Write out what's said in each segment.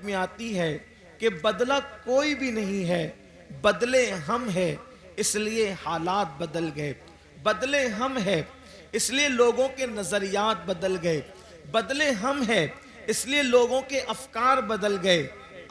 میں آتی ہے کہ بدلہ کوئی بھی نہیں ہے، بدلے ہم ہیں اس لیے حالات بدل گئے، بدلے ہم ہیں اس لیے لوگوں کے نظریات بدل گئے، بدلے ہم ہیں اس لیے لوگوں کے افکار بدل گئے۔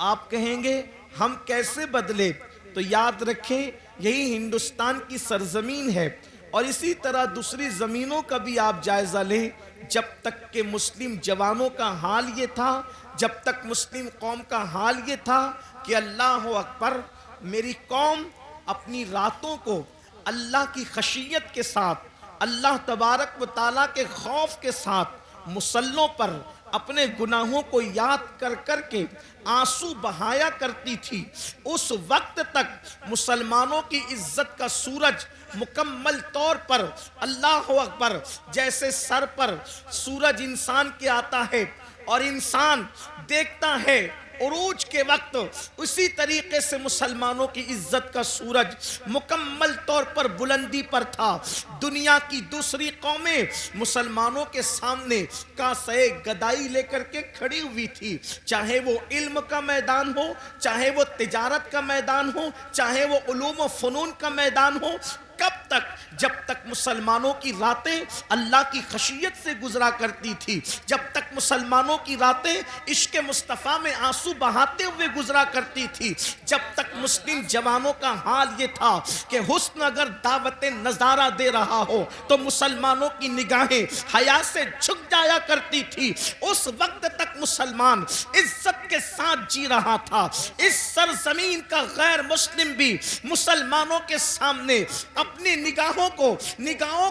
آپ کہیں گے ہم کیسے بدلے؟ تو یاد رکھیں یہی ہندوستان کی سرزمین ہے، اور اسی طرح دوسری زمینوں کا بھی آپ جائزہ لیں۔ جب تک کہ مسلم جوانوں کا حال یہ تھا، جب تک مسلم قوم کا حال یہ تھا کہ اللہ اکبر، میری قوم اپنی راتوں کو اللہ کی خشیت کے ساتھ، اللہ تبارک و تعالیٰ کے خوف کے ساتھ مصلوں پر اپنے گناہوں کو یاد کر کر کے آنسو بہایا کرتی تھی، اس وقت تک مسلمانوں کی عزت کا سورج مکمل طور پر اللہ اکبر، جیسے سر پر سورج انسان کے آتا ہے اور انسان دیکھتا ہے عروج کے وقت، اسی طریقے سے مسلمانوں کی عزت کا سورج مکمل طور پر بلندی پر تھا۔ دنیا کی دوسری قومیں مسلمانوں کے سامنے کاسے گدائی لے کر کے کھڑی ہوئی تھی، چاہے وہ علم کا میدان ہو، چاہے وہ تجارت کا میدان ہو، چاہے وہ علوم و فنون کا میدان ہو۔ کب تک؟ جب تک مسلمانوں کی راتیں اللہ کی خشیت سے گزرا کرتی تھی، جب تک مسلمانوں کی راتیں عشق مصطفیٰ میں آنسو بہاتے ہوئے گزرا کرتی تھی، جب تک مسلم جوانوں کا حال یہ تھا کہ حسن اگر دعوت نظارہ دے رہا ہو تو مسلمانوں کی نگاہیں حیا سے جھک جایا کرتی تھی، اس وقت تک مسلمان عزت کے ساتھ جی رہا تھا۔ اس سرزمین کا غیر مسلم بھی مسلمانوں کے سامنے اپنی نگاہوں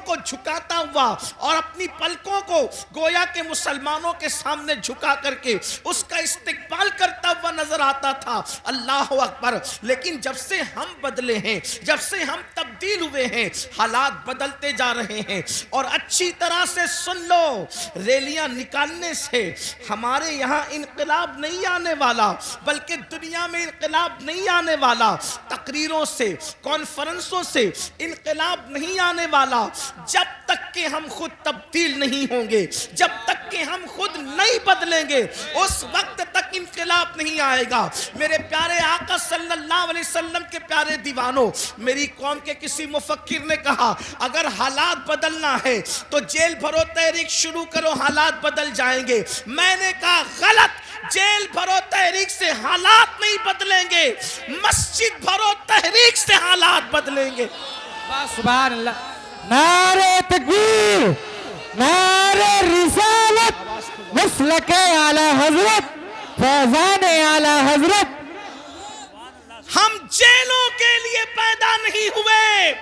کو جھکاتا ہوا اور اپنی پلکوں کو گویا کہ مسلمانوں کے سامنے جھکا کر کے اس کا استقبال کرتا ہوا نظر آتا تھا۔ اللہ اکبر! لیکن جب سے ہم بدلے ہیں، جب سے ہم تبدیل ہوئے ہیں، حالات بدلتے جا رہے ہیں۔ اور اچھی طرح سے سن لو، ریلیاں نکالنے سے ہمارے یہاں انقلاب نہیں آنے والا، بلکہ دنیا میں انقلاب نہیں آنے والا، تقریروں سے، کانفرنسوں سے انقلاب نہیں آنے والا، جب تک کہ ہم خود تبدیل نہیں ہوں گے، جب تک کہ ہم خود نہیں بدلیں گے، اس وقت تک انقلاب نہیں آئے گا۔ میرے پیارے آقا صلی اللہ علیہ وسلم کے پیارے دیوانوں، میری قوم کے کسی مفکر نے کہا اگر حالات بدلنا ہے تو جیل بھرو تحریک شروع کرو، حالات بدل جائیں گے۔ میں نے کہا غلط، جیل بھرو تحریک سے حالات نہیں بدلیں گے، مسجد بھرو تحریک سے حالات بدلیں گے۔ سبحان اللہ! نعرہ تکبیر، نعرہ رسالت، مسلک اعلی حضرت، فیضان اعلی حضرت۔ ہم جیلوں کے لیے پیدا نہیں ہوئے،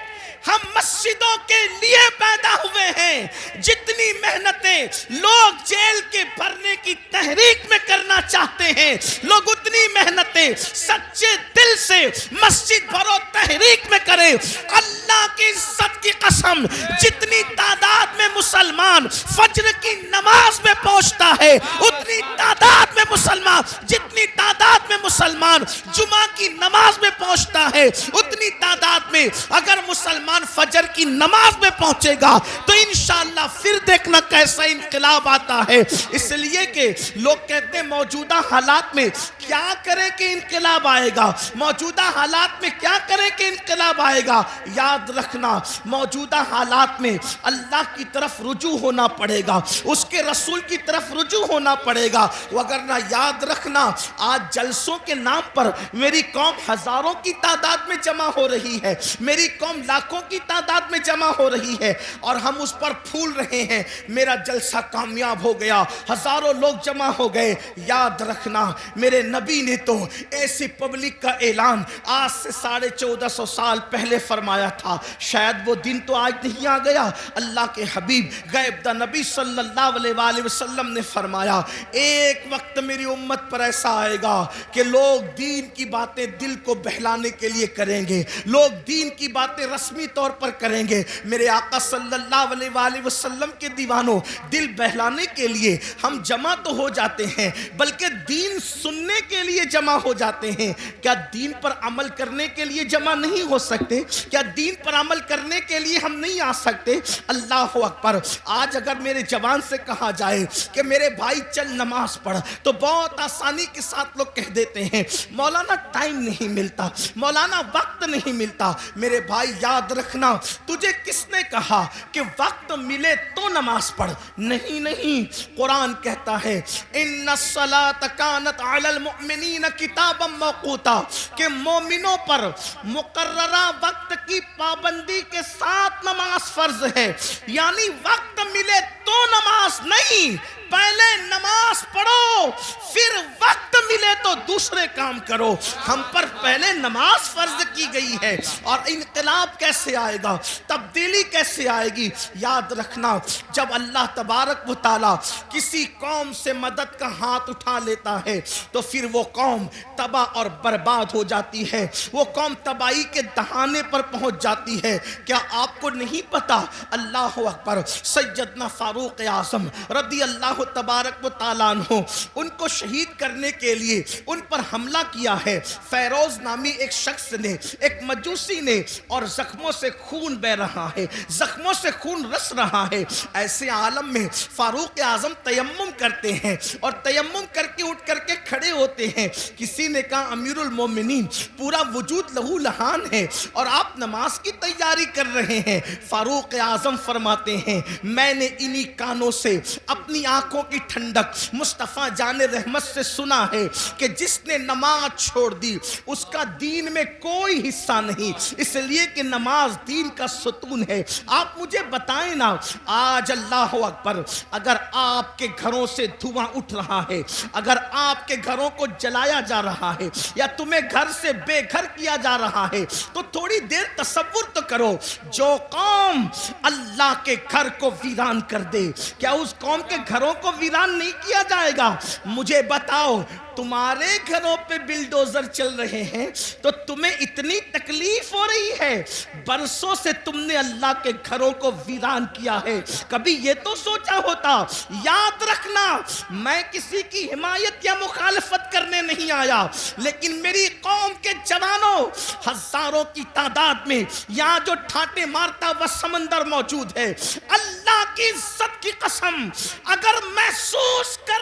ہم مسجدوں کے لیے پیدا ہوئے ہیں۔ جتنی محنتیں لوگ جیل کے بھرنے کی تحریک میں کرنا چاہتے ہیں، لوگ اتنی محنتیں سچے دل سے مسجد بھرو تحریک میں کریں۔ اللہ کی عزت کی قسم، جتنی تعداد میں مسلمان فجر کی نماز میں پہنچتا ہے، اتنی تعداد میں مسلمان، جتنی تعداد میں مسلمان جمعہ کی نماز میں پہنچتا ہے، اتنی تعداد میں اگر مسلمان فجر کی نماز میں پہنچے گا تو انشاءاللہ پھر دیکھنا کیسا انقلاب آتا ہے۔ اس لیے کہ لوگ کہتے ہیں موجودہ حالات میں کیا کریں کہ انقلاب آئے گا، موجودہ حالات میں کیا کریں کہ انقلاب آئے گا۔ یاد رکھنا موجودہ حالات میں اللہ کی طرف رجوع ہونا پڑے گا، اس کے رسول کی طرف رجوع ہونا پڑے گا، وگرنہ یاد رکھنا آج جلسوں کے نام پر میری قوم ہزاروں کی تعداد میں جمع ہو رہی ہے، میری قوم لاکھوں کی تعداد میں جمع ہو رہی ہے، اور ہم اس پر پھول رہے ہیں میرا جلسہ کامیاب ہو گیا، ہزاروں لوگ جمع ہو گئے۔ یاد رکھنا میرے نبی نے تو ایسی پبلک کا اعلان آج سے 1450 سال پہلے فرمایا تھا، شاید وہ دن تو آج نہیں آ گیا۔ اللہ کے حبیب غیب دا نبی صلی اللہ علیہ وآلہ وسلم نے فرمایا ایک وقت میری امت پر ایسا آئے گا کہ لوگ دین کی باتیں دل کو بہلانے کے لیے کریں گے، لوگ دین کی باتیں رسمی طور پر کریں گے۔ میرے آقا صلی اللہ علیہ وآلہ وسلم کے دیوانوں، دل بہلانے کے لیے ہم جمع تو ہو جاتے ہیں، بلکہ دین سننے کے لیے جمع ہو جاتے ہیں۔ کیا دین پر عمل کرنے کے لیے جمع نہیں ہو سکتے؟ کیا دین پر عمل کرنے کے لیے ہم نہیں آ سکتے؟ اللہ اکبر۔ آج اگر میرے جوان سے کہا جائے کہ میرے بھائی چل نماز پڑھ، تو بہت آسانی کے ساتھ لوگ کہہ دیتے ہیں مولانا ٹائم نہیں ملتا، مولانا وقت نہیں ملتا۔ میرے بھائی یاد رکھنا، تجھے کس نے کہا کہ وقت ملے تو نماز پڑھ؟ نہیں نہیں، قرآن کہتا ہے ان الصلاۃ کانت علی المؤمنین کتابا موقوتا، کہ مومنوں پر مقررہ وقت کی پابندی کے ساتھ نماز فرض ہے۔ یعنی وقت ملے تو نماز نہیں، پہلے نماز پڑھو، پھر وقت ملے تو دوسرے کام کرو۔ ہم پر پہلے نماز فرض کی گئی ہے، اور انقلاب کیسے آئے گا، تبدیلی کیسے آئے گی؟ یاد رکھنا، جب اللہ تبارک و تعالی کسی قوم سے مدد کا ہاتھ اٹھا لیتا ہے تو پھر وہ قوم تباہ اور برباد ہو جاتی ہے، وہ قوم تباہی کے دہانے پر پہنچ جاتی ہے۔ کیا آپ کو نہیں پتا؟ اللہ اکبر، سیدنا فاروق اعظم رضی اللہ تبارک و تعالیٰ عنہ، ان کو شہید کرنے کے لیے ان پر حملہ کیا ہے فیروز نامی ایک شخص نے، ایک مجوسی نے، اور زخموں سے خون بہ رہا ہے، زخموں سے خون رس رہا ہے۔ ایسے عالم میں فاروق اعظم تیمم کرتے ہیں، اور تیمم کر کے اٹھ کر کے کھڑے ہوتے ہیں۔ کسی نے کہا امیر المومنین، پورا وجود لہو لہان ہے اور آپ نماز کی تیاری کر رہے ہیں۔ فاروق اعظم فرماتے ہیں میں نے انہی کانوں سے اپنی آنکھوں کی ٹھنڈک مصطفیٰ جان رحمت سے سنا ہے کہ جس نے نماز چھوڑ دی اس کا دین میں کوئی حصہ نہیں، اس لیے کہ نماز دین کا ستون ہے۔ آپ مجھے بتائیں نا، آج اللہ اکبر، اگر آپ کے گھروں سے دھواں اٹھ رہا ہے، اگر آپ کے گھروں کو جلایا جا رہا ہے، یا تمہیں گھر سے بے گھر کیا جا رہا ہے، تو تھوڑی دیر تصور تو کرو، جو قوم اللہ کے گھر کو ویران کر دے، کیا اس قوم کے گھروں کو ویران نہیں کیا جائے گا؟ مجھے بتاؤ، تمہارے گھروں پہ بلڈوزر چل رہے ہیں تو تمہیں اتنی تکلیف ہو رہی ہے، برسوں سے تم نے اللہ کے گھروں کو ویران کیا ہے، کبھی یہ تو سوچا ہوتا؟ یاد رکھنا، میں کسی کی حمایت یا مخالفت کرنے نہیں آیا، لیکن میری قوم کے جوانوں ہزاروں کی تعداد میں یہاں جو ٹھاٹے مارتا ہوا سمندر موجود ہے، اللہ کی عزت کی قسم، اگر محسوس کر